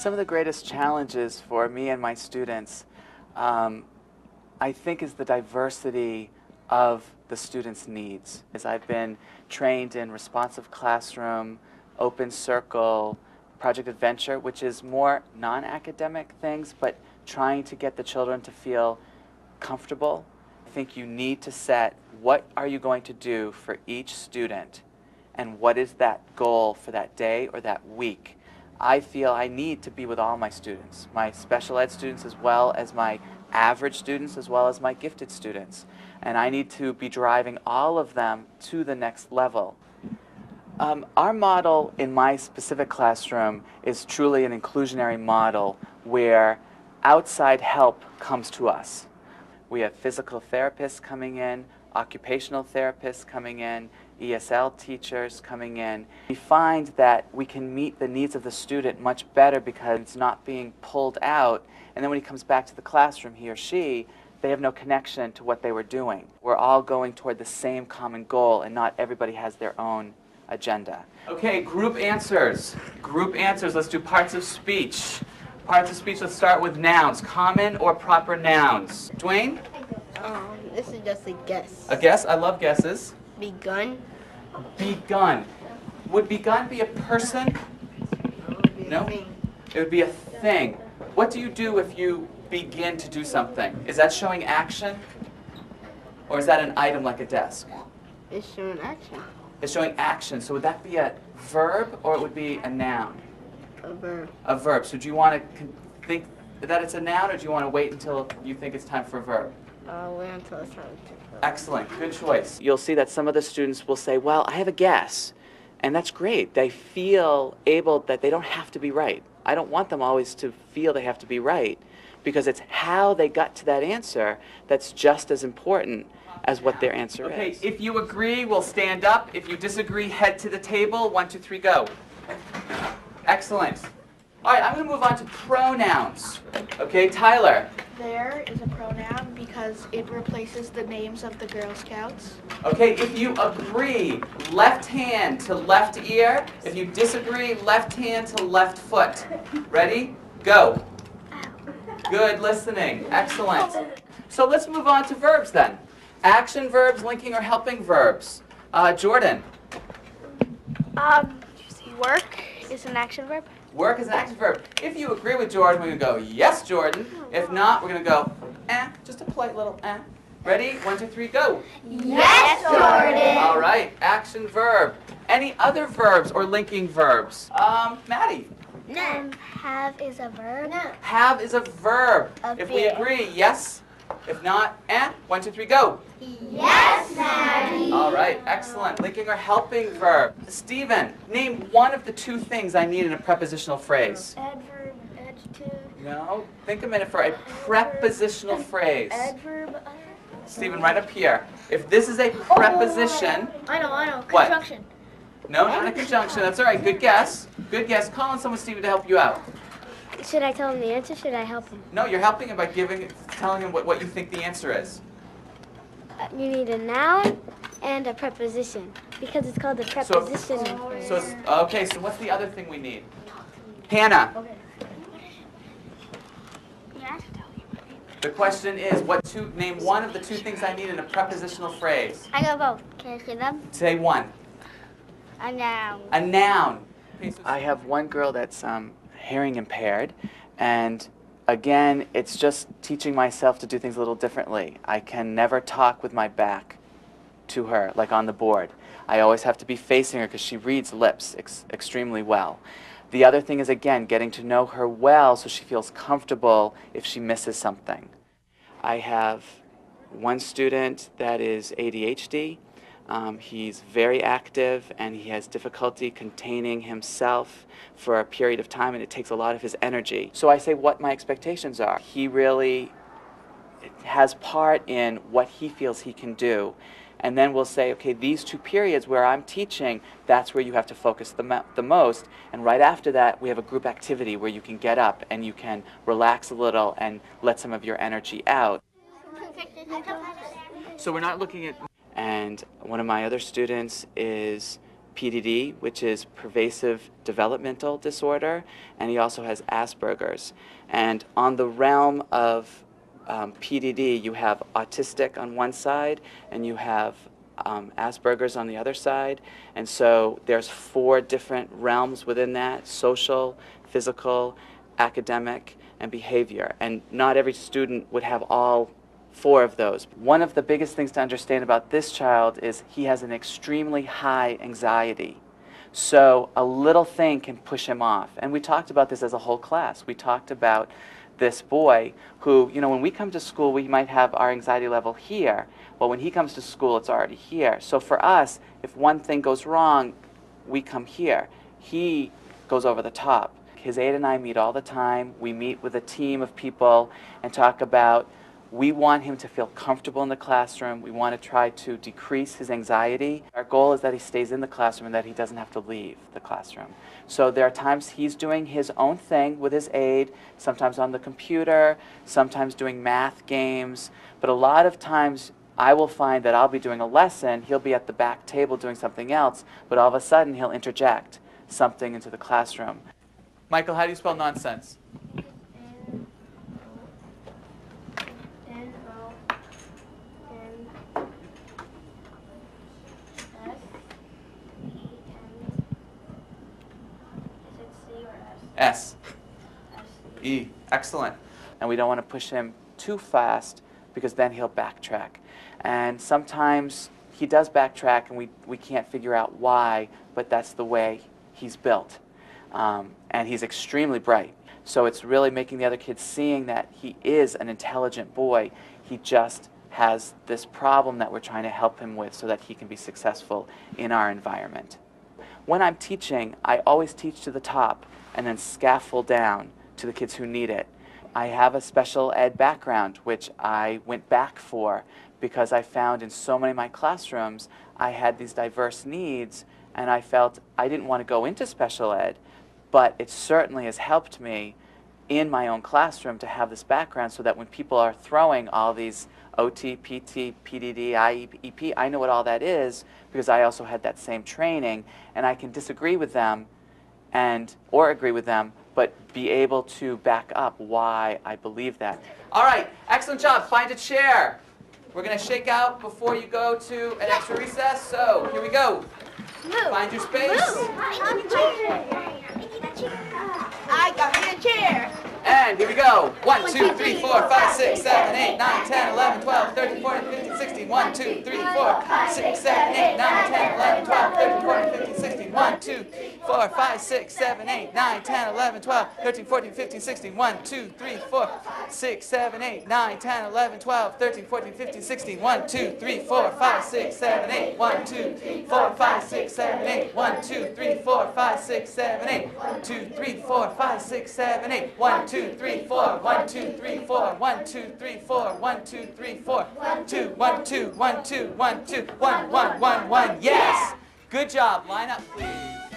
Some of the greatest challenges for me and my students, I think, is the diversity of the students' needs. As I've been trained in responsive classroom, open circle, project adventure, which is more non-academic things, but trying to get the children to feel comfortable. I think you need to set what are you going to do for each student and what is that goal for that day or that week. I feel I need to be with all my students, my special ed students as well as my average students as well as my gifted students. And I need to be driving all of them to the next level. Our model in my specific classroom is truly an inclusionary model where outside help comes to us. We have physical therapists coming in, occupational therapists coming in, ESL teachers coming in. We find that we can meet the needs of the student much better because it's not being pulled out, and then when he comes back to the classroom, he or she, they have no connection to what they were doing. We're all going toward the same common goal, and not everybody has their own agenda. Okay, group answers. Group answers. Let's do parts of speech. Parts of speech, let's start with nouns. Common or proper nouns? Dwayne? This is just a guess. A guess? I love guesses. Begun? Begun. Would begun be a person? No? It would be a thing. What do you do if you begin to do something? Is that showing action? Or is that an item like a desk? It's showing action. It's showing action. So would that be a verb or it would be a noun? A verb. A verb. So do you want to think that it's a noun or do you want to wait until you think it's time for a verb? Wait until it's time to. Excellent. Good choice. You'll see that some of the students will say, well, I have a guess. And that's great. They feel able that they don't have to be right. I don't want them always to feel they have to be right because it's how they got to that answer that's just as important as what their answer is. Okay, if you agree, we'll stand up. If you disagree, head to the table. 1, 2, 3, go. Excellent. All right, I'm going to move on to pronouns. Okay, Tyler. There is a pronoun because it replaces the names of the Girl Scouts. Okay, if you agree, left hand to left ear. If you disagree, left hand to left foot. Ready? Go. Good listening. Excellent. So let's move on to verbs then. Action verbs, linking or helping verbs. Jordan. Work is an action verb. Work is an action verb. If you agree with Jordan, we're going to go, yes, Jordan. If not, we're going to go, just a polite little Ready? 1, 2, 3, go. Yes, Jordan. All right, action verb. Any other verbs or linking verbs? Maddie. No. Have is a verb. No. Have is a verb. If we agree, yes. If not, 1, 2, 3, go. Yes, Maddie. All right, excellent. Linking or helping verb. Stephen, name one of the two things I need in a prepositional phrase. Adverb, adjective. No, think a minute for a prepositional phrase. Adverb. Stephen, right up here. If this is a preposition, I know. What? Conjunction. no, not a conjunction. That's all right. Good guess. Good guess. Call on someone, Stephen, to help you out. Should I tell him the answer? Should I help him? No, you're helping him by telling him what you think the answer is. You need a noun and a preposition because it's called a prepositional phrase. So it's, okay. So what's the other thing we need? Hannah. Okay. The question is, name one of the two things I need in a prepositional phrase. I got both. Can I say them? Say one. A noun. A noun. I have one girl that's hearing impaired, and again, it's just teaching myself to do things a little differently. I can never talk with my back to her, like on the board. I always have to be facing her because she reads lips extremely well. The other thing is, again, getting to know her well so she feels comfortable if she misses something. I have one student that is ADHD. He's very active and he has difficulty containing himself for a period of time, and it takes a lot of his energy. So I say what my expectations are. He really has part in what he feels he can do. And then we'll say, okay, these 2 periods where I'm teaching, that's where you have to focus the most. And right after that, we have a group activity where you can get up and you can relax a little and let some of your energy out. So we're not looking at... And one of my other students is PDD, which is pervasive developmental disorder, and he also has Asperger's. And on the realm of PDD, you have autistic on one side, and you have Asperger's on the other side. And so there's 4 different realms within that: social, physical, academic, and behavior. And not every student would have all 4 of those. One of the biggest things to understand about this child is he has an extremely high anxiety. So a little thing can push him off. And we talked about this as a whole class. We talked about this boy who, you know, when we come to school, we might have our anxiety level here. But when he comes to school, it's already here. So for us, if one thing goes wrong, we come here. He goes over the top. His aide and I meet all the time. We meet with a team of people and talk about, we want him to feel comfortable in the classroom. We want to try to decrease his anxiety. Our goal is that he stays in the classroom and that he doesn't have to leave the classroom. So there are times he's doing his own thing with his aide, sometimes on the computer, sometimes doing math games. But a lot of times I will find that I'll be doing a lesson, he'll be at the back table doing something else, but all of a sudden he'll interject something into the classroom. Michael, how do you spell nonsense? S. E. Excellent. And we don't want to push him too fast because then he'll backtrack. And sometimes he does backtrack and we can't figure out why, but that's the way he's built. And he's extremely bright. So it's really making the other kids seeing that he is an intelligent boy. He just has this problem that we're trying to help him with so that he can be successful in our environment. When I'm teaching, I always teach to the top and then scaffold down to the kids who need it. I have a special ed background, which I went back for because I found in so many of my classrooms I had these diverse needs, and I felt I didn't want to go into special ed, but it certainly has helped me in my own classroom to have this background so that when people are throwing all these OT, PT, PDD, IEP, I know what all that is because I also had that same training, and I can disagree with them or agree with them, but be able to back up why I believe that. All right, excellent job. Find a chair. We're going to shake out before you go to an extra recess, so here we go. Find your space. I got me a chair. And here we go. 1, 2, 3, 4, 5, 6, 7, 8, 9, 10, 11, 12, 13, 14, 15, 16. 1, 2, 3, 4, 6, 7, 8, 9, 10, 11, 12, 13, 14, 15, 16. 1, 2, 4, 5, 6, 7, 8, 9, 10, 11, 12, 13, 14, 15, 16. 1, 2, 3, 4, 6, 7, 8, 9, 10, 11, 12, 13, 14, 15, 16. 1, 2, 3, 4, 5, 6, 7, 8. 1, 2, 4, 5, 6, 7, 8. 1, 2, 3, 4, 5, 6, 7, 8. 1, 2, 3, 4, 5, 6, 7, 8. 1, 2, 3, 4. 1, 2, 3, 4. 1, 2, 3, 4. 1, 2, 3, 4. 2, 1, 2, 1, 2, 1, 2, 1, 1, 1, 1. Yes! Good job. Line up, please.